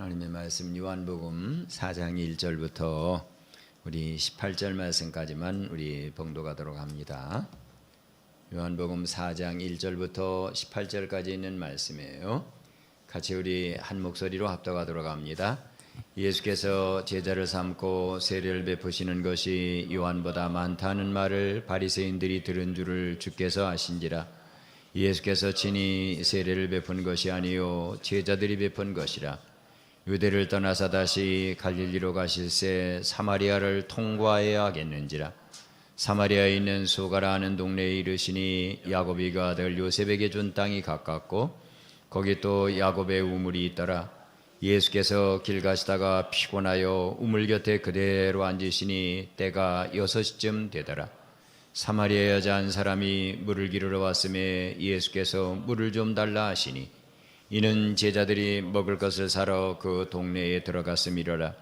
하나님의 말씀 요한복음 4장 1절부터 우리 18절 말씀까지만 우리 봉독하도록 합니다. 요한복음 4장 1절부터 18절까지 있는 말씀이에요. 같이 우리 한 목소리로 합독하도록 합니다. 예수께서 제자를 삼고 세례를 베푸시는 것이 요한보다 많다는 말을 바리새인들이 들은 줄을 주께서 아신지라. 예수께서 친히 세례를 베푼 것이 아니요 제자들이 베푼 것이라. 유대를 떠나서 다시 갈릴리로 가실새 사마리아를 통과해야 하겠는지라. 사마리아에 있는 수가라 하는 동네에 이르시니 야곱이 그 아들 요셉에게 준 땅이 가깝고 거기 또 야곱의 우물이 있더라. 예수께서 길 가시다가 피곤하여 우물 곁에 그대로 앉으시니 때가 6시쯤 되더라. 사마리아 여자 한 사람이 물을 기르러 왔음에 예수께서 물을 좀 달라 하시니 이는 제자들이 먹을 것을 사러 그 동네에 들어갔음이로라.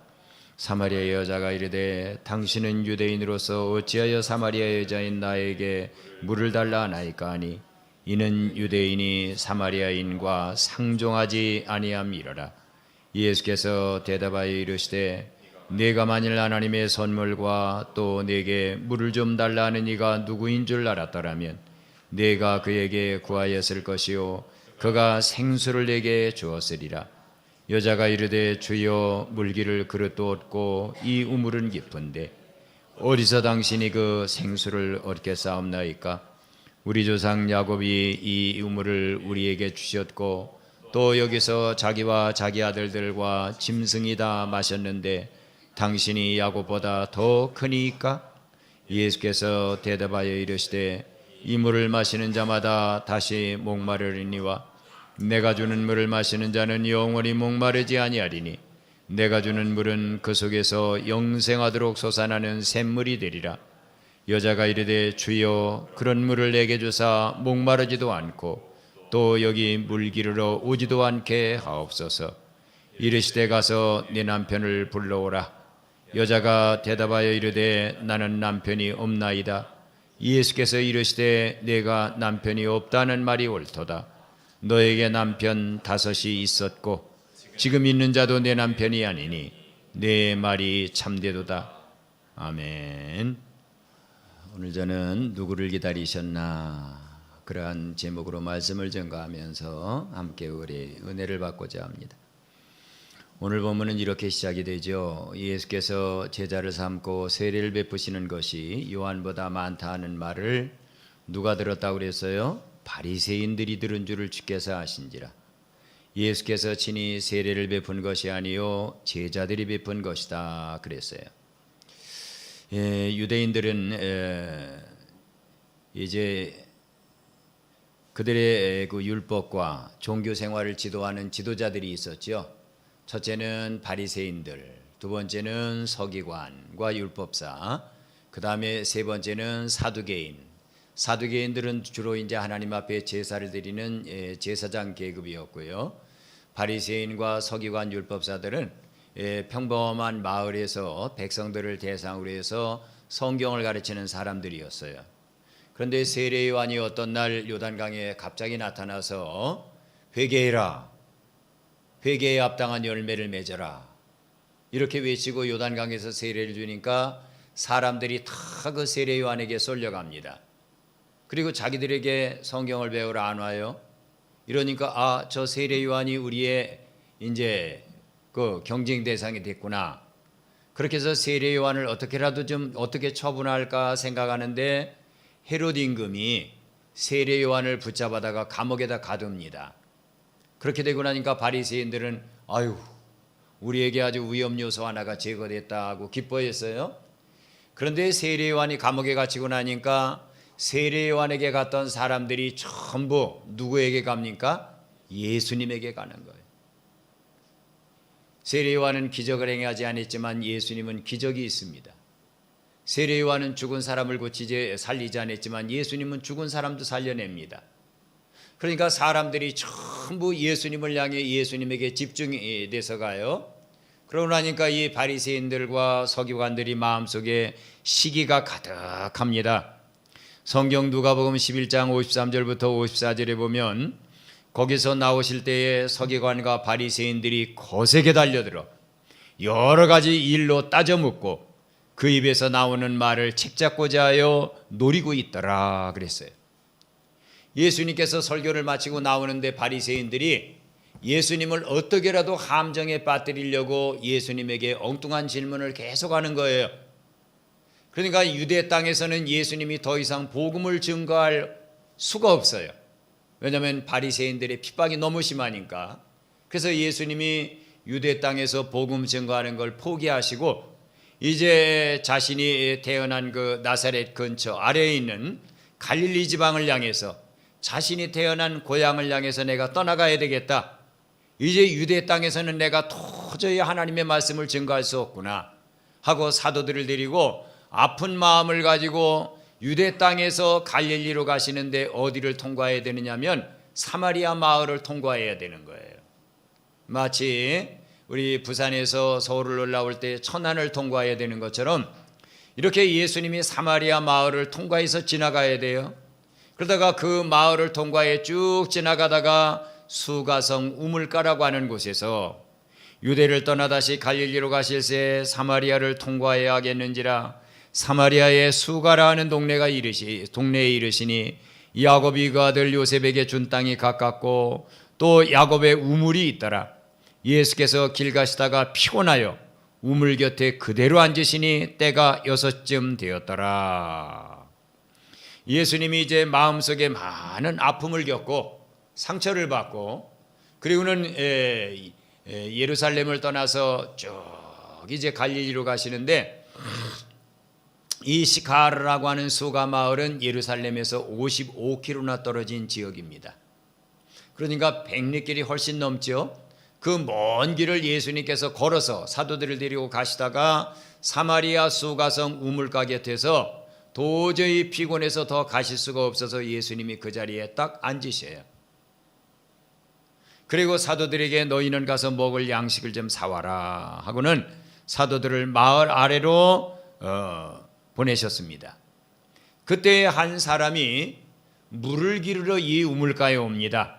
사마리아 여자가 이르되 당신은 유대인으로서 어찌하여 사마리아 여자인 나에게 물을 달라 하나이까 하니 이는 유대인이 사마리아인과 상종하지 아니함이로라. 예수께서 대답하여 이르시되 네가 만일 하나님의 선물과 또 내게 물을 좀 달라 하는 이가 누구인 줄 알았더라면 네가 그에게 구하였을 것이요 그가 생수를 내게 주었으리라. 여자가 이르되 주여 물기를 그릇도 없고 이 우물은 깊은데 어디서 당신이 그 생수를 얻겠사옵나이까? 우리 조상 야곱이 이 우물을 우리에게 주셨고 또 여기서 자기와 자기 아들들과 짐승이 다 마셨는데 당신이 야곱보다 더 크니까? 예수께서 대답하여 이르시되 이 물을 마시는 자마다 다시 목마르리니와 내가 주는 물을 마시는 자는 영원히 목마르지 아니하리니 내가 주는 물은 그 속에서 영생하도록 솟아나는 샘물이 되리라. 여자가 이르되 주여 그런 물을 내게 주사 목마르지도 않고 또 여기 물 기르러 오지도 않게 하옵소서. 이르시되 가서 네 남편을 불러오라. 여자가 대답하여 이르되 나는 남편이 없나이다. 예수께서 이르시되 내가 남편이 없다는 말이 옳도다. 너에게 남편 5이 있었고 지금 있는 자도 내 남편이 아니니 내 말이 참되도다. 아멘. 오늘 저는 누구를 기다리셨나 그러한 제목으로 말씀을 전가하면서 함께 우리 은혜를 받고자 합니다. 오늘 본문은 이렇게 시작이 되죠. 예수께서 제자를 삼고 세례를 베푸시는 것이 요한보다 많다 하는 말을 누가 들었다고 그랬어요? 바리새인들이 들은 줄을 주께서 아신지라. 예수께서 친히 세례를 베푼 것이 아니요 제자들이 베푼 것이다 그랬어요. 유대인들은 이제 그들의 그 율법과 종교 생활을 지도하는 지도자들이 있었죠. 첫째는 바리새인들, 두 번째는 서기관과 율법사, 그 다음에 세 번째는 사두개인. 사두개인들은 주로 이제 하나님 앞에 제사를 드리는 제사장 계급이었고요. 바리새인과 서기관 율법사들은 평범한 마을에서 백성들을 대상으로 해서 성경을 가르치는 사람들이었어요. 그런데 세례 요한이 어떤 날 요단강에 갑자기 나타나서 회개해라, 회개에 합당한 열매를 맺어라 이렇게 외치고 요단강에서 세례를 주니까 사람들이 다 그 세례 요한에게 쏠려갑니다. 그리고 자기들에게 성경을 배우러 안 와요. 이러니까 저 세례 요한이 우리의 이제 그 경쟁 대상이 됐구나. 그렇게 해서 세례 요한을 어떻게라도 좀 어떻게 처분할까 생각하는데 헤롯 임금이 세례 요한을 붙잡아다가 감옥에다 가둡니다. 그렇게 되고 나니까 바리새인들은 아유 우리에게 아주 위험 요소 하나가 제거됐다 하고 기뻐했어요. 그런데 세례 요한이 감옥에 갇히고 나니까 세례 요한에게 갔던 사람들이 전부 누구에게 갑니까? 예수님에게 가는 거예요. 세례 요한은 기적을 행하지 않았지만 예수님은 기적이 있습니다. 세례 요한은 죽은 사람을 살리지 않았지만 예수님은 죽은 사람도 살려냅니다. 그러니까 사람들이 전부 예수님을 향해 예수님에게 집중이 돼서 가요. 그러고 나니까 이 바리새인들과 서기관들이 마음속에 시기가 가득합니다. 성경 누가복음 11장 53절부터 54절에 보면 거기서 나오실 때에 서기관과 바리새인들이 거세게 달려들어 여러 가지 일로 따져 묻고 그 입에서 나오는 말을 책잡고자 하여 노리고 있더라 그랬어요. 예수님께서 설교를 마치고 나오는데 바리새인들이 예수님을 어떻게라도 함정에 빠뜨리려고 예수님에게 엉뚱한 질문을 계속하는 거예요. 그러니까 유대 땅에서는 예수님이 더 이상 복음을 증거할 수가 없어요. 왜냐하면 바리새인들의 핍박이 너무 심하니까. 그래서 예수님이 유대 땅에서 복음 증거하는 걸 포기하시고 이제 자신이 태어난 그 나사렛 근처 아래에 있는 갈릴리 지방을 향해서 자신이 태어난 고향을 향해서 내가 떠나가야 되겠다. 이제 유대 땅에서는 내가 도저히 하나님의 말씀을 증거할 수 없구나 하고 사도들을 데리고 아픈 마음을 가지고 유대 땅에서 갈릴리로 가시는데 어디를 통과해야 되느냐면 사마리아 마을을 통과해야 되는 거예요. 마치 우리 부산에서 서울을 올라올 때 천안을 통과해야 되는 것처럼 이렇게 예수님이 사마리아 마을을 통과해서 지나가야 돼요. 그러다가 그 마을을 통과해 쭉 지나가다가 수가성 우물가라고 하는 곳에서 유대를 떠나 다시 갈릴리로 가실새 사마리아를 통과해야 하겠는지라 사마리아의 수가라 하는 동네에 이르시니 야곱이 그 아들 요셉에게 준 땅이 가깝고 또 야곱의 우물이 있더라. 예수께서 길 가시다가 피곤하여 우물 곁에 그대로 앉으시니 때가 6쯤 되었더라. 예수님이 이제 마음속에 많은 아픔을 겪고 상처를 받고 그리고는 예루살렘을 떠나서 쭉 이제 갈릴리로 가시는데 이 시카르라고 하는 수가 마을은 예루살렘에서 55km나 떨어진 지역입니다. 그러니까 백리길이 훨씬 넘죠. 그 먼 길을 예수님께서 걸어서 사도들을 데리고 가시다가 사마리아 수가성 우물가 곁에서 도저히 피곤해서 더 가실 수가 없어서 예수님이 그 자리에 딱 앉으셔요. 그리고 사도들에게 너희는 가서 먹을 양식을 좀 사와라 하고는 사도들을 마을 아래로 보내셨습니다. 그때 한 사람이 물을 기르러 이 우물가에 옵니다.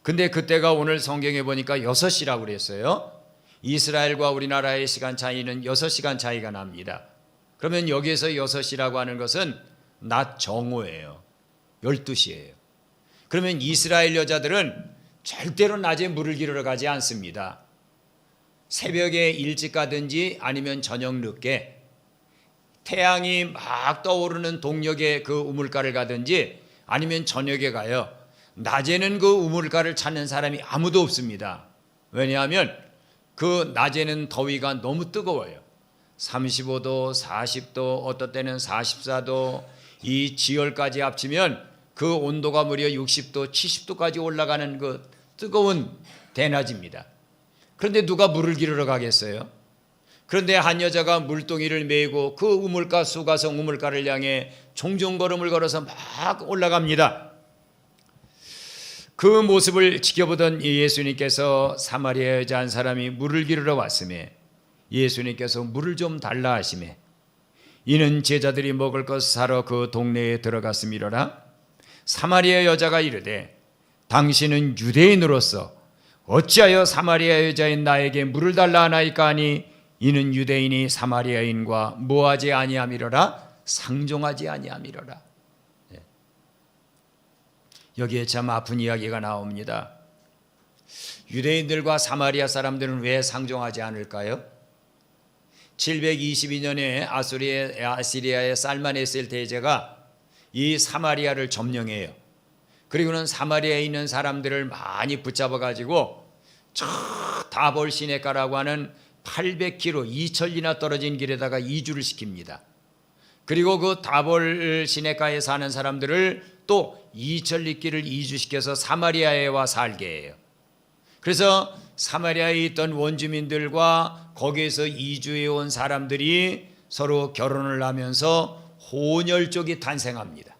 근데 그때가 오늘 성경에 보니까 6시라고 그랬어요. 이스라엘과 우리나라의 시간 차이는 6시간 차이가 납니다. 그러면 여기에서 6시라고 하는 것은 낮 정오예요. 12시예요. 그러면 이스라엘 여자들은 절대로 낮에 물을 기르러 가지 않습니다. 새벽에 일찍 가든지 아니면 저녁 늦게 태양이 막 떠오르는 동력의 그 우물가를 가든지 아니면 저녁에 가요. 낮에는 그 우물가를 찾는 사람이 아무도 없습니다. 왜냐하면 그 낮에는 더위가 너무 뜨거워요. 35도, 40도, 어떨 때는 44도, 이 지열까지 합치면 그 온도가 무려 60도, 70도까지 올라가는 그 뜨거운 대낮입니다. 그런데 누가 물을 기르러 가겠어요? 그런데 한 여자가 물동이를 메고 그 우물가 수가성 우물가를 향해 종종 걸음을 걸어서 막 올라갑니다. 그 모습을 지켜보던 예수님께서 사마리아 여자 한 사람이 물을 기르러 왔음에 예수님께서 물을 좀 달라 하시매 이는 제자들이 먹을 것 사러 그 동네에 들어갔음이로라. 사마리아 여자가 이르되 당신은 유대인으로서 어찌하여 사마리아 여자인 나에게 물을 달라 하나이까 하니 이는 유대인이 사마리아인과 뭐하지 아니함이로라. 상종하지 아니함이로라. 여기에 참 아픈 이야기가 나옵니다. 유대인들과 사마리아 사람들은 왜 상종하지 않을까요? 722년에 아시리아의 살마네셀 대제가 이 사마리아를 점령해요. 그리고는 사마리아에 있는 사람들을 많이 붙잡아가지고 저 다볼 시내가라고 하는 800km 2천리나 떨어진 길에다가 이주를 시킵니다. 그리고 그 다볼 시내가에 사는 사람들을 또 2천리 길을 이주시켜서 사마리아에 와 살게 해요. 그래서 사마리아에 있던 원주민들과 거기에서 이주해 온 사람들이 서로 결혼을 하면서 혼혈족이 탄생합니다.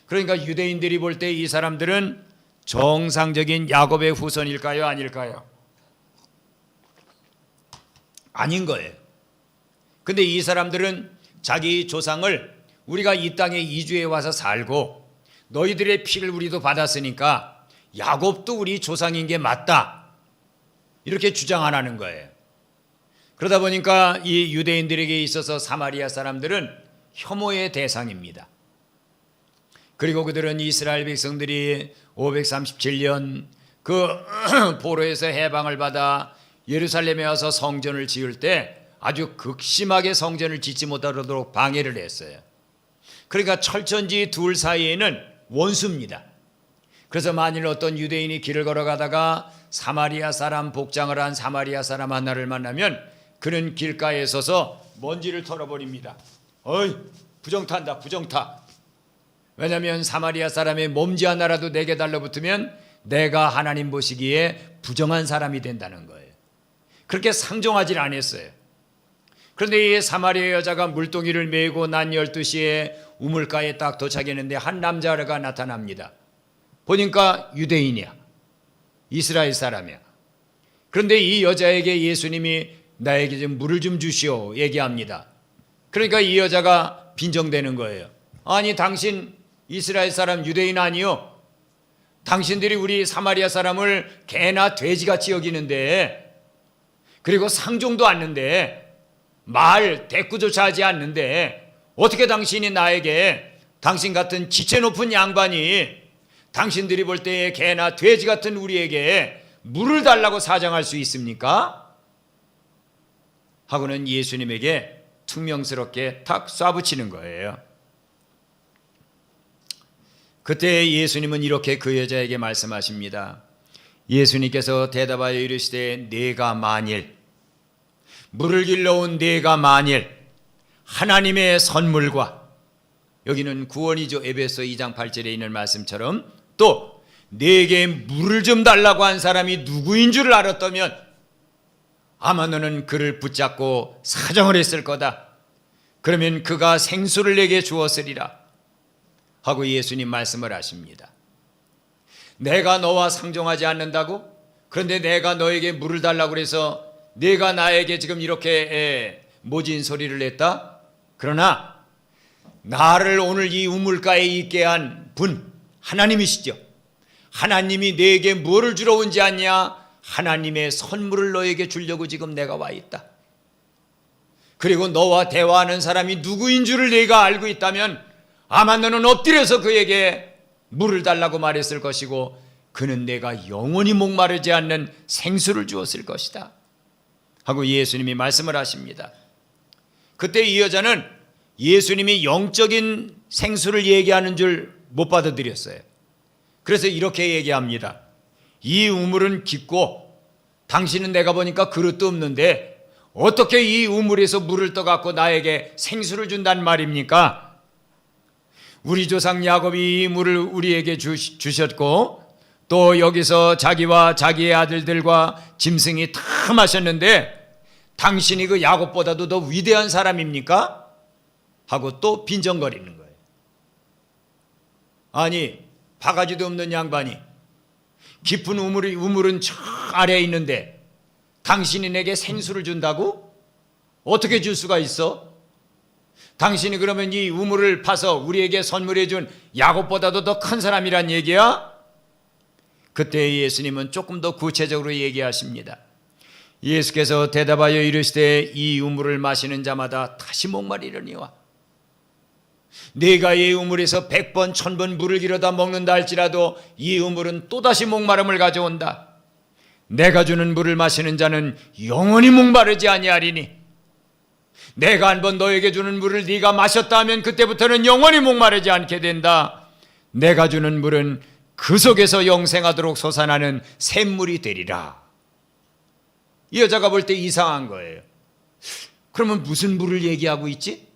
그러니까 유대인들이 볼 때 이 사람들은 정상적인 야곱의 후손일까요? 아닐까요? 아닌 거예요. 근데 이 사람들은 자기 조상을 우리가 이 땅에 이주해 와서 살고 너희들의 피를 우리도 받았으니까 야곱도 우리 조상인 게 맞다. 이렇게 주장 안 하는 거예요. 그러다 보니까 이 유대인들에게 있어서 사마리아 사람들은 혐오의 대상입니다. 그리고 그들은 이스라엘 백성들이 537년 그 포로에서 해방을 받아 예루살렘에 와서 성전을 지을 때 아주 극심하게 성전을 짓지 못하도록 방해를 했어요. 그러니까 철천지 둘 사이에는 원수입니다. 그래서 만일 어떤 유대인이 길을 걸어가다가 사마리아 사람, 복장을 한 사마리아 사람 하나를 만나면 그는 길가에 서서 먼지를 털어버립니다. 어이, 부정타한다, 부정타. 왜냐하면 사마리아 사람의 몸지 하나라도 내게 달라붙으면 내가 하나님 보시기에 부정한 사람이 된다는 거예요. 그렇게 상종하지 않았어요. 그런데 이 사마리아 여자가 물동이를 메고 난 12시에 우물가에 딱 도착했는데 한 남자가 나타납니다. 보니까 유대인이야. 이스라엘 사람이야. 그런데 이 여자에게 예수님이 나에게 좀 물을 좀 주시오 얘기합니다. 그러니까 이 여자가 빈정대는 거예요. 아니, 당신 이스라엘 사람 유대인 아니요? 당신들이 우리 사마리아 사람을 개나 돼지같이 여기는데, 그리고 상종도 않는데, 말 대꾸조차 하지 않는데 어떻게 당신이 나에게 당신 같은 지체 높은 양반이 당신들이 볼 때에 개나 돼지 같은 우리에게 물을 달라고 사정할 수 있습니까? 하고는 예수님에게 퉁명스럽게 탁 쏴붙이는 거예요. 그때 예수님은 이렇게 그 여자에게 말씀하십니다. 예수님께서 대답하여 이르시되 내가 만일 물을 길러온 내가 만일 하나님의 선물과, 여기는 구원이죠. 에베소 2장 8절에 있는 말씀처럼, 또 내게 물을 좀 달라고 한 사람이 누구인 줄 알았다면 아마 너는 그를 붙잡고 사정을 했을 거다. 그러면 그가 생수를 내게 주었으리라 하고 예수님 말씀을 하십니다. 내가 너와 상종하지 않는다고? 그런데 내가 너에게 물을 달라고 그래서 네가 나에게 지금 이렇게 모진 소리를 냈다? 그러나 나를 오늘 이 우물가에 있게 한 분 하나님이시죠. 하나님이 내게 뭐를 주러 온지 않냐? 하나님의 선물을 너에게 주려고 지금 내가 와 있다. 그리고 너와 대화하는 사람이 누구인 줄을 내가 알고 있다면 아마 너는 엎드려서 그에게 물을 달라고 말했을 것이고 그는 내가 영원히 목마르지 않는 생수를 주었을 것이다 하고 예수님이 말씀을 하십니다. 그때 이 여자는 예수님이 영적인 생수를 얘기하는 줄 못 받아들였어요. 그래서 이렇게 얘기합니다. 이 우물은 깊고 당신은 내가 보니까 그릇도 없는데 어떻게 이 우물에서 물을 떠갖고 나에게 생수를 준단 말입니까? 우리 조상 야곱이 이 물을 우리에게 주셨고 또 여기서 자기와 자기의 아들들과 짐승이 다 마셨는데 당신이 그 야곱보다도 더 위대한 사람입니까? 하고 또 빈정거리는 거예요. 아니, 바가지도 없는 양반이 깊은 우물은 저 아래에 있는데 당신이 내게 생수를 준다고? 어떻게 줄 수가 있어? 당신이 그러면 이 우물을 파서 우리에게 선물해 준 야곱보다도 더 큰 사람이란 얘기야? 그때 예수님은 조금 더 구체적으로 얘기하십니다. 예수께서 대답하여 이르시되 이 우물을 마시는 자마다 다시 목마르리니와 네가 이 우물에서 100번 1000번 물을 길어다 먹는다 할지라도 이 우물은 또다시 목마름을 가져온다. 내가 주는 물을 마시는 자는 영원히 목마르지 아니하리니 내가 한번 너에게 주는 물을 네가 마셨다 하면 그때부터는 영원히 목마르지 않게 된다. 내가 주는 물은 그 속에서 영생하도록 솟아나는 샘물이 되리라. 이 여자가 볼 때 이상한 거예요. 그러면 무슨 물을 얘기하고 있지?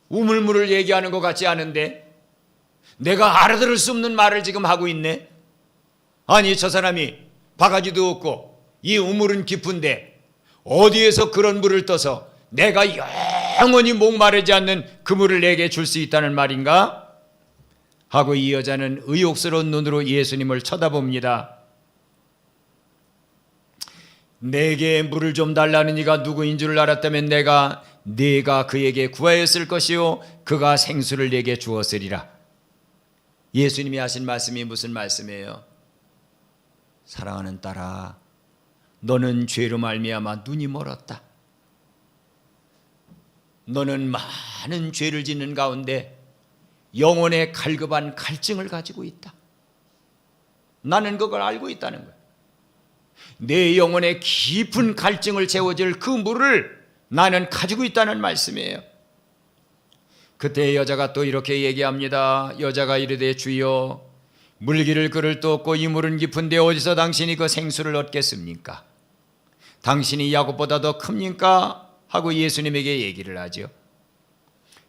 우물물을 얘기하는 것 같지 않은데 내가 알아들을 수 없는 말을 지금 하고 있네. 아니, 저 사람이 바가지도 없고 이 우물은 깊은데 어디에서 그런 물을 떠서 내가 영원히 목마르지 않는 그 물을 내게 줄 수 있다는 말인가? 하고 이 여자는 의욕스러운 눈으로 예수님을 쳐다봅니다. 내게 물을 좀 달라는 이가 누구인 줄 알았다면 네가 그에게 구하였을 것이요 그가 생수를 내게 주었으리라. 예수님이 하신 말씀이 무슨 말씀이에요? 사랑하는 딸아, 너는 죄로 말미암아 눈이 멀었다. 너는 많은 죄를 짓는 가운데 영혼의 갈급한 갈증을 가지고 있다. 나는 그걸 알고 있다는 거야. 내 영혼의 깊은 갈증을 채워줄 그 물을 나는 가지고 있다는 말씀이에요. 그때 여자가 또 이렇게 얘기합니다. 여자가 이르되 주여, 물기를 그를 떠없고 이 물은 깊은데 어디서 당신이 그 생수를 얻겠습니까? 당신이 야곱보다 더 큽니까? 하고 예수님에게 얘기를 하죠.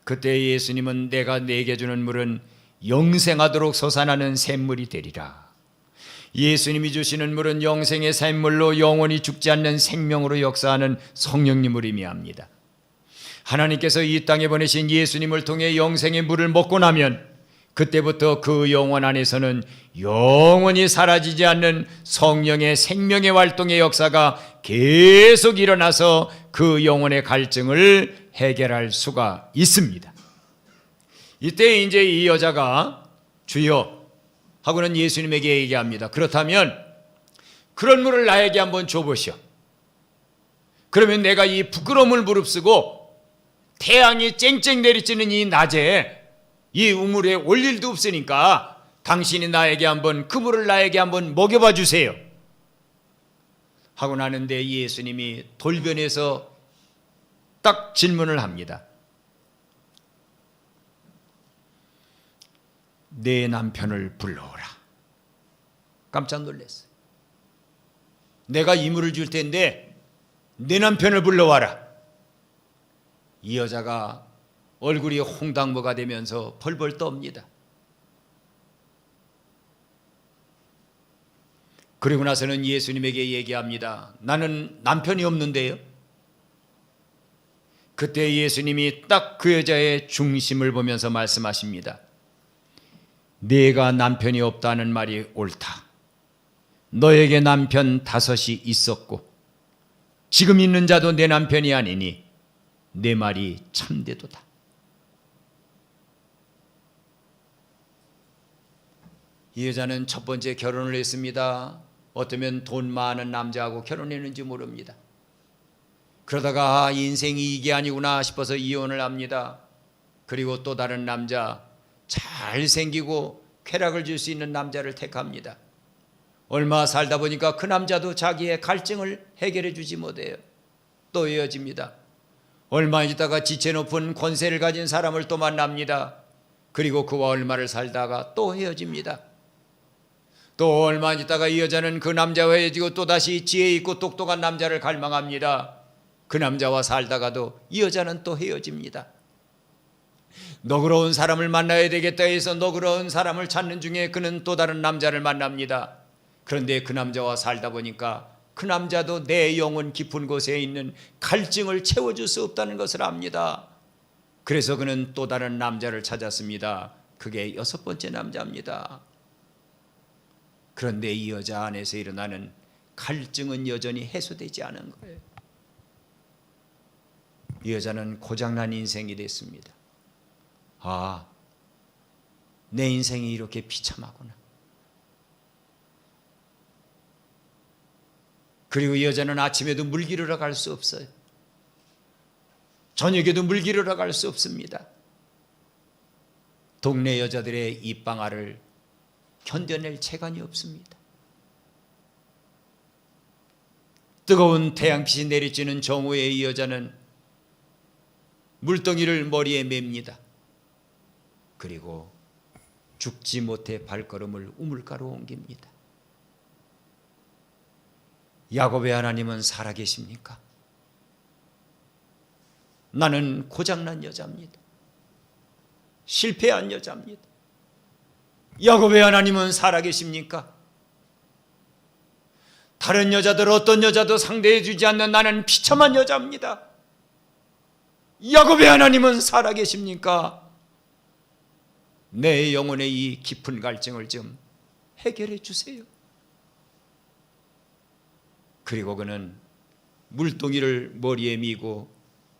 그때 예수님은 내가 내게 주는 물은 영생하도록 솟아나는 샘물이 되리라. 예수님이 주시는 물은 영생의 샘물로 영원히 죽지 않는 생명으로 역사하는 성령님을 의미합니다. 하나님께서 이 땅에 보내신 예수님을 통해 영생의 물을 먹고 나면 그때부터 그 영혼 안에서는 영원히 사라지지 않는 성령의 생명의 활동의 역사가 계속 일어나서 그 영혼의 갈증을 해결할 수가 있습니다. 이때 이제 이 여자가 주여 하고는 예수님에게 얘기합니다. 그렇다면 그런 물을 나에게 한번 줘보시오. 그러면 내가 이 부끄러움을 무릅쓰고 태양이 쨍쨍 내리쬐는 이 낮에 이 우물에 올 일도 없으니까 당신이 나에게 한번 그 물을 나에게 한번 먹여봐 주세요 하고 나는데 예수님이 돌변해서 딱 질문을 합니다. 내 남편을 불러오라. 깜짝 놀랐어요. 내가 이 물을 줄 텐데 내 남편을 불러와라. 이 여자가 얼굴이 홍당무가 되면서 벌벌 떱니다. 그리고 나서는 예수님에게 얘기합니다. 나는 남편이 없는데요. 그때 예수님이 딱 그 여자의 중심을 보면서 말씀하십니다. 네가 남편이 없다는 말이 옳다. 너에게 남편 5이 있었고 지금 있는 자도 내 남편이 아니니 내 말이 참되도다. 이 여자는 첫 번째 결혼을 했습니다. 어쩌면 돈 많은 남자하고 결혼했는지 모릅니다. 그러다가 인생이 이게 아니구나 싶어서 이혼을 합니다. 그리고 또 다른 남자, 잘생기고 쾌락을 줄 수 있는 남자를 택합니다. 얼마 살다 보니까 그 남자도 자기의 갈증을 해결해 주지 못해요. 또 헤어집니다. 얼마 있다가 지체 높은 권세를 가진 사람을 또 만납니다. 그리고 그와 얼마를 살다가 또 헤어집니다. 또 얼마 있다가 이 여자는 그 남자와 헤어지고 또다시 지혜 있고 똑똑한 남자를 갈망합니다. 그 남자와 살다가도 이 여자는 또 헤어집니다. 너그러운 사람을 만나야 되겠다 해서 너그러운 사람을 찾는 중에 그는 또 다른 남자를 만납니다. 그런데 그 남자와 살다 보니까 그 남자도 내 영혼 깊은 곳에 있는 갈증을 채워줄 수 없다는 것을 압니다. 그래서 그는 또 다른 남자를 찾았습니다. 그게 6번째 남자입니다. 그런데 이 여자 안에서 일어나는 갈증은 여전히 해소되지 않은 거예요. 이 여자는 고장난 인생이 됐습니다. 아, 내 인생이 이렇게 비참하구나. 그리고 이 여자는 아침에도 물 기르러 갈 수 없어요. 저녁에도 물 기르러 갈 수 없습니다. 동네 여자들의 입방아를 견뎌낼 체간이 없습니다. 뜨거운 태양빛이 내리쬐는 정오에 이 여자는 물덩이를 머리에 맵니다. 그리고 죽지 못해 발걸음을 우물가로 옮깁니다. 야곱의 하나님은 살아계십니까? 나는 고장난 여자입니다. 실패한 여자입니다. 야곱의 하나님은 살아계십니까? 다른 여자들 어떤 여자도 상대해 주지 않는 나는 비참한 여자입니다. 야곱의 하나님은 살아계십니까? 내 영혼의 이 깊은 갈증을 좀 해결해 주세요. 그리고 그는 물동이를 머리에 미고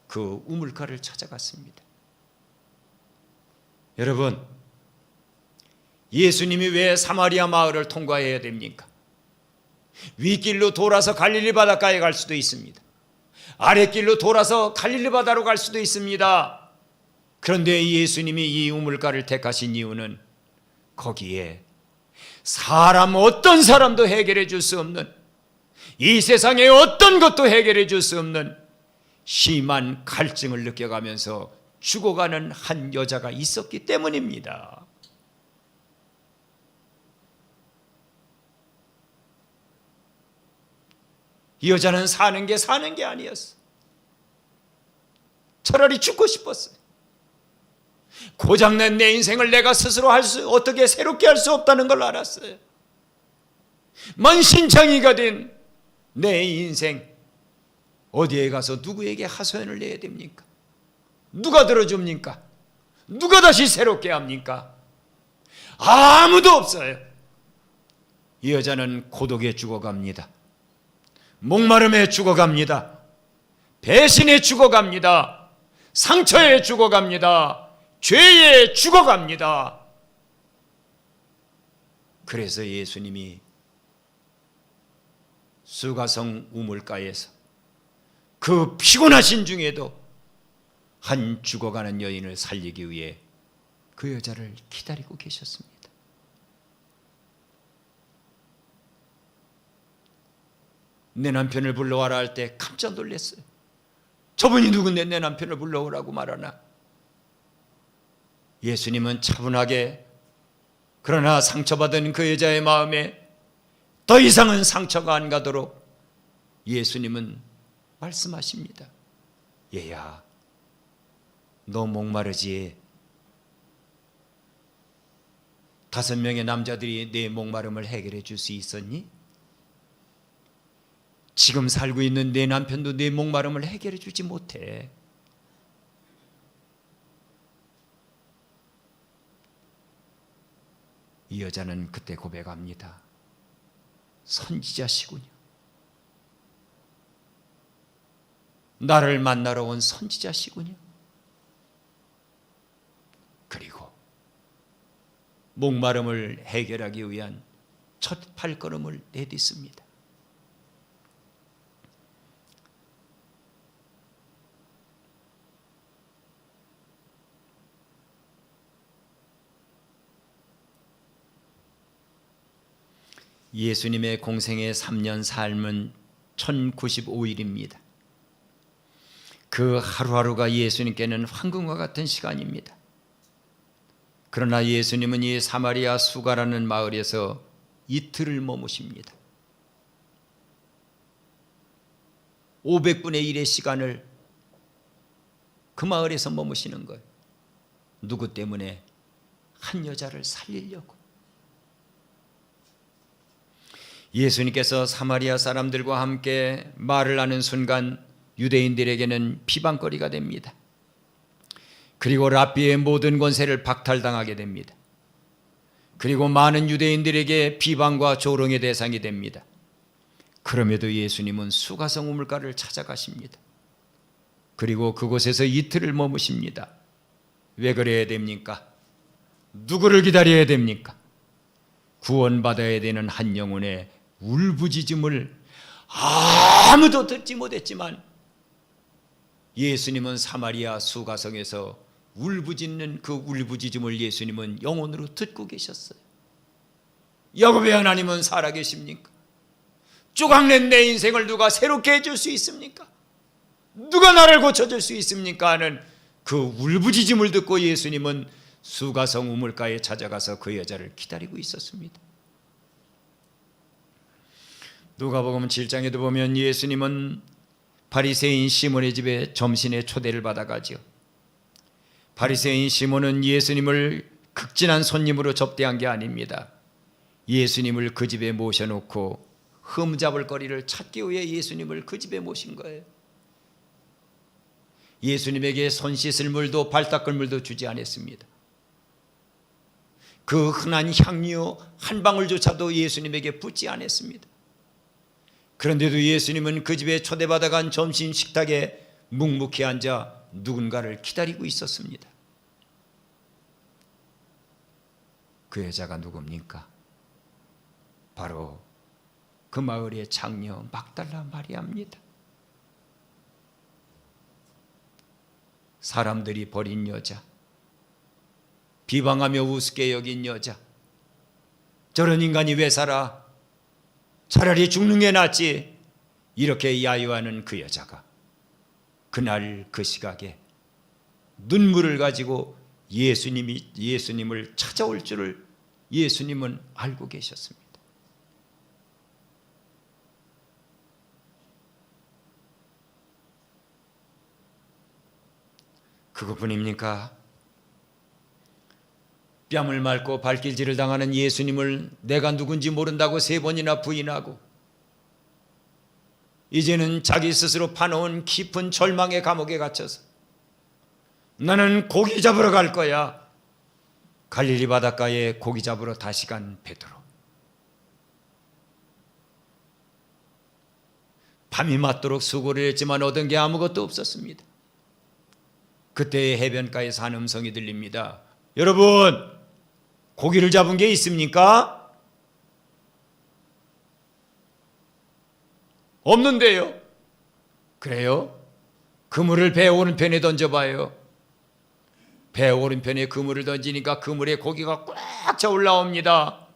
그 우물가를 찾아갔습니다. 여러분, 예수님이 왜 사마리아 마을을 통과해야 됩니까? 윗길로 돌아서 갈릴리 바닷가에 갈 수도 있습니다. 아랫길로 돌아서 갈릴리 바다로 갈 수도 있습니다. 그런데 예수님이 이 우물가를 택하신 이유는 거기에 어떤 사람도 해결해 줄 수 없는, 이 세상에 어떤 것도 해결해 줄 수 없는 심한 갈증을 느껴가면서 죽어가는 한 여자가 있었기 때문입니다. 이 여자는 사는 게 아니었어. 차라리 죽고 싶었어요. 고장난 내 인생을 내가 스스로 어떻게 새롭게 할 수 없다는 걸 알았어요. 만신창이가 된 내 인생, 어디에 가서 누구에게 하소연을 내야 됩니까? 누가 들어줍니까? 누가 다시 새롭게 합니까? 아무도 없어요. 이 여자는 고독에 죽어갑니다. 목마름에 죽어갑니다. 배신에 죽어갑니다. 상처에 죽어갑니다. 죄에 죽어갑니다. 그래서 예수님이 수가성 우물가에서 그 피곤하신 중에도 한 죽어가는 여인을 살리기 위해 그 여자를 기다리고 계셨습니다. 내 남편을 불러와라 할 때 깜짝 놀랐어요. 저분이 누군데 내 남편을 불러오라고 말하나? 예수님은 차분하게, 그러나 상처받은 그 여자의 마음에 더 이상은 상처가 안 가도록 예수님은 말씀하십니다. 얘야, 너 목마르지? 5명의 남자들이 내 목마름을 해결해 줄 수 있었니? 지금 살고 있는 내 남편도 내 목마름을 해결해 주지 못해. 이 여자는 그때 고백합니다. 선지자시군요. 나를 만나러 온 선지자시군요. 그리고 목마름을 해결하기 위한 첫 발걸음을 내딛습니다. 예수님의 공생의 3년 삶은 1095일입니다. 그 하루하루가 예수님께는 황금과 같은 시간입니다. 그러나 예수님은 이 사마리아 수가라는 마을에서 이틀을 머무십니다. 500분의 1의 시간을 그 마을에서 머무시는 거예요. 누구 때문에? 한 여자를 살리려고. 예수님께서 사마리아 사람들과 함께 말을 하는 순간 유대인들에게는 비방거리가 됩니다. 그리고 랍비의 모든 권세를 박탈당하게 됩니다. 그리고 많은 유대인들에게 비방과 조롱의 대상이 됩니다. 그럼에도 예수님은 수가성 우물가를 찾아가십니다. 그리고 그곳에서 이틀을 머무십니다. 왜 그래야 됩니까? 누구를 기다려야 됩니까? 구원받아야 되는 한 영혼의 울부짖음을 아무도 듣지 못했지만 예수님은 사마리아 수가성에서 울부짖는 그 울부짖음을 예수님은 영혼으로 듣고 계셨어요. 야곱의 하나님은 살아계십니까? 조각낸 내 인생을 누가 새롭게 해줄 수 있습니까? 누가 나를 고쳐줄 수 있습니까? 하는 그 울부짖음을 듣고 예수님은 수가성 우물가에 찾아가서 그 여자를 기다리고 있었습니다. 누가복음 7장에도 보면 예수님은 바리새인 시몬의 집에 점심에 초대를 받아가지요. 바리새인 시몬은 예수님을 극진한 손님으로 접대한 게 아닙니다. 예수님을 그 집에 모셔놓고 흠잡을 거리를 찾기 위해 예수님을 그 집에 모신 거예요. 예수님에게 손 씻을 물도 발 닦을 물도 주지 않았습니다. 그 흔한 향유 한 방울조차도 예수님에게 붓지 않았습니다. 그런데도 예수님은 그 집에 초대받아간 점심 식탁에 묵묵히 앉아 누군가를 기다리고 있었습니다. 그 여자가 누굽니까? 바로 그 마을의 장녀 막달라 마리아입니다. 사람들이 버린 여자, 비방하며 우습게 여긴 여자, 저런 인간이 왜 살아? 차라리 죽는 게 낫지. 이렇게 야유하는 그 여자가 그날 그 시각에 눈물을 가지고 예수님을 찾아올 줄을 예수님은 알고 계셨습니다. 그것뿐입니까? 뺨을 맞고 발길질을 당하는 예수님을 내가 누군지 모른다고 3번이나 부인하고 이제는 자기 스스로 파놓은 깊은 절망의 감옥에 갇혀서 나는 고기 잡으러 갈 거야. 갈릴리 바닷가에 고기 잡으러 다시 간 베드로. 밤이 맞도록 수고를 했지만 얻은 게 아무것도 없었습니다. 그때 해변가에서 한 음성이 들립니다. 여러분, 고기를 잡은 게 있습니까? 없는데요. 그래요? 그물을 배 오른편에 던져봐요. 배 오른편에 그물을 던지니까 그물에 고기가 꽉 차 올라옵니다.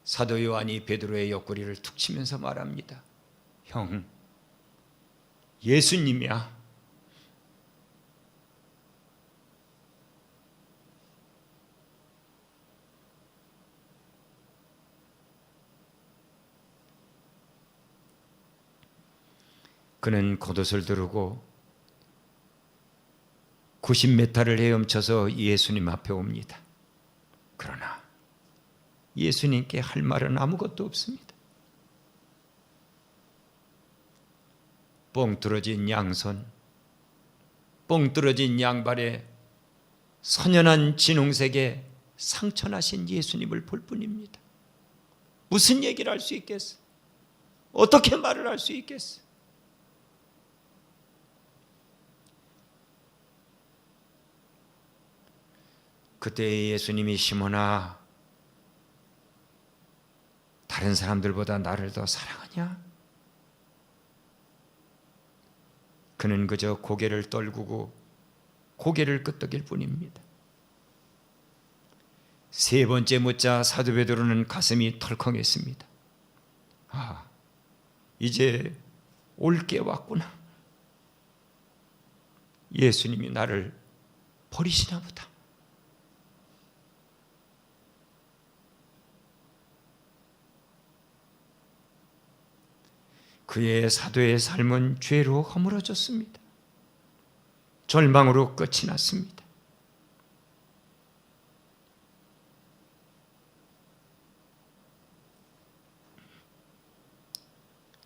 사도 요한이 베드로의 옆구리를 툭 치면서 말합니다. 형, 예수님이야. 그는 겉옷을 두르고 90m를 헤엄쳐서 예수님 앞에 옵니다. 그러나 예수님께 할 말은 아무것도 없습니다. 뻥 뚫어진 양손, 뻥 뚫어진 양발에 선연한 진홍색의 상처나신 예수님을 볼 뿐입니다. 무슨 얘기를 할 수 있겠어? 어떻게 말을 할 수 있겠어? 그때 예수님이 시몬아, 다른 사람들보다 나를 더 사랑하냐? 그는 그저 고개를 떨구고 고개를 끄덕일 뿐입니다. 3번째 묻자 사도 베드로는 가슴이 털컹했습니다. 아, 이제 올 게 왔구나. 예수님이 나를 버리시나 보다. 그의 사도의 삶은 죄로 허물어졌습니다. 절망으로 끝이 났습니다.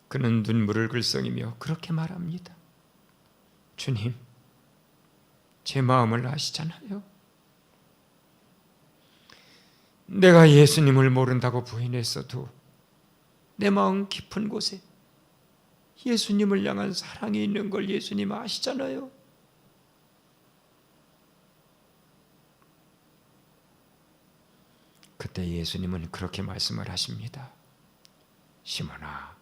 그는 눈물을 글썽이며 그렇게 말합니다. 주님, 제 마음을 아시잖아요. 내가 예수님을 모른다고 부인했어도 내 마음 깊은 곳에 예수님을 향한 사랑이 있는 걸 예수님 아시잖아요. 그때 예수님은 그렇게 말씀을 하십니다. 시몬아,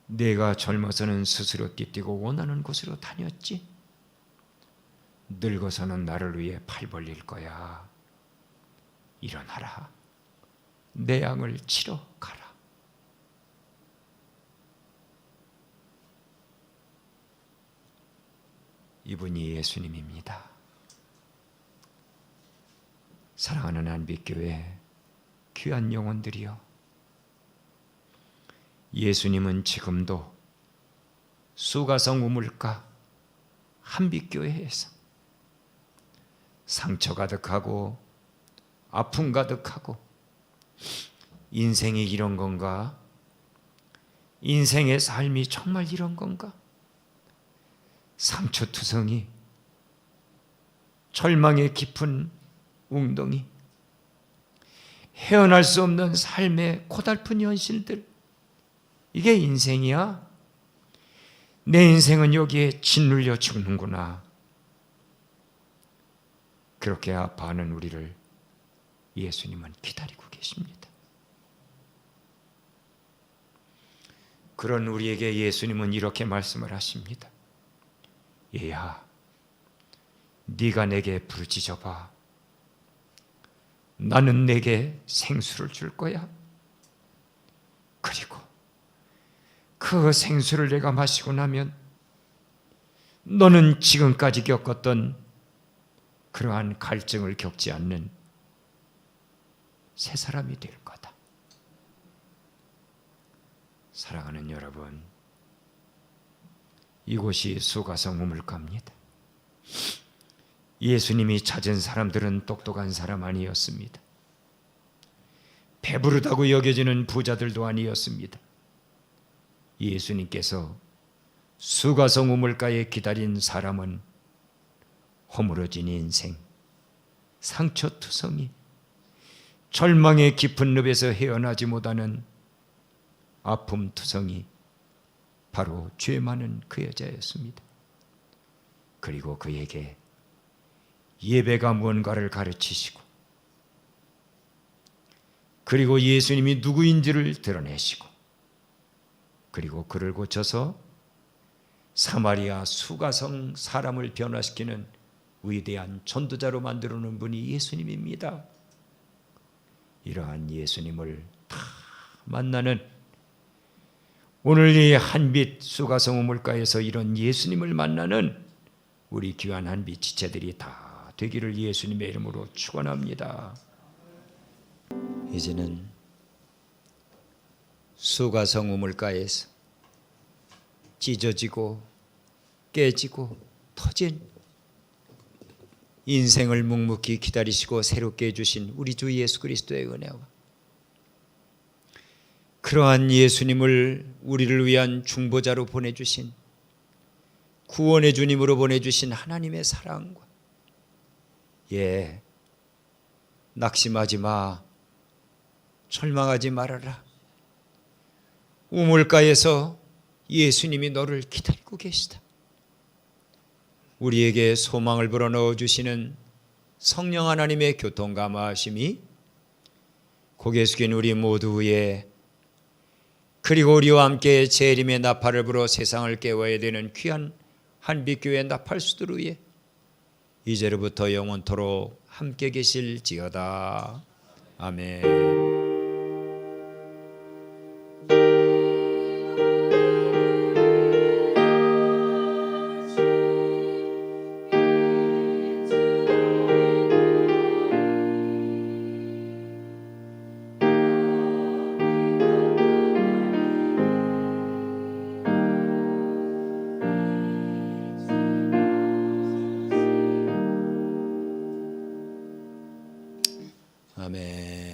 내가 젊어서는 스스로 띠뛰고 원하는 곳으로 다녔지. 늙어서는 나를 위해 팔 벌릴 거야. 일어나라. 내 양을 치러 가라. 이분이 예수님입니다. 사랑하는 안빛교회 귀한 영혼들이여, 예수님은 지금도 수가성 우물가 한빛교회에서 상처 가득하고 아픔 가득하고 인생이 이런 건가? 인생의 삶이 정말 이런 건가? 상처투성이, 절망의 깊은 웅덩이, 헤어날 수 없는 삶의 고달픈 현실들, 이게 인생이야? 내 인생은 여기에 짓눌려 죽는구나. 그렇게 아파하는 우리를 예수님은 기다리고 계십니다. 그런 우리에게 예수님은 이렇게 말씀을 하십니다. 얘야, 네가 내게 부르짖어 봐. 나는 내게 생수를 줄 거야. 그리고 그 생수를 내가 마시고 나면 너는 지금까지 겪었던 그러한 갈증을 겪지 않는 새 사람이 될 거다. 사랑하는 여러분, 이곳이 수가성 우물가입니다. 예수님이 찾은 사람들은 똑똑한 사람 아니었습니다. 배부르다고 여겨지는 부자들도 아니었습니다. 예수님께서 수가성 우물가에 기다린 사람은 허물어진 인생, 상처투성이, 절망의 깊은 늪에서 헤어나지 못하는 아픔투성이, 바로 죄 많은 그 여자였습니다. 그리고 그에게 예배가 무언가를 가르치시고, 그리고 예수님이 누구인지를 드러내시고, 그리고 그를 고쳐서 사마리아 수가성 사람을 변화시키는 위대한 전도자로 만들어 놓은 분이 예수님입니다. 이러한 예수님을 다 만나는, 오늘 이 한빛 수가성 우물가에서 이런 예수님을 만나는 우리 귀한 한빛 지체들이 다 되기를 예수님의 이름으로 축원합니다. 이제는 수가성 우물가에서 찢어지고 깨지고 터진 인생을 묵묵히 기다리시고 새롭게 해주신 우리 주 예수 그리스도의 은혜와 그러한 예수님을 우리를 위한 중보자로 보내주신, 구원의 주님으로 보내주신 하나님의 사랑과, 낙심하지 마, 절망하지 말아라. 우물가에서 예수님이 너를 기다리고 계시다. 우리에게 소망을 불어넣어 주시는 성령 하나님의 교통감화하심이 고개 숙인 우리 모두의, 그리고 우리와 함께 재림의 나팔을 불어 세상을 깨워야 되는 귀한 한빛교회 나팔수들 위에 이제로부터 영원토록 함께 계실지어다. 아멘. 아멘.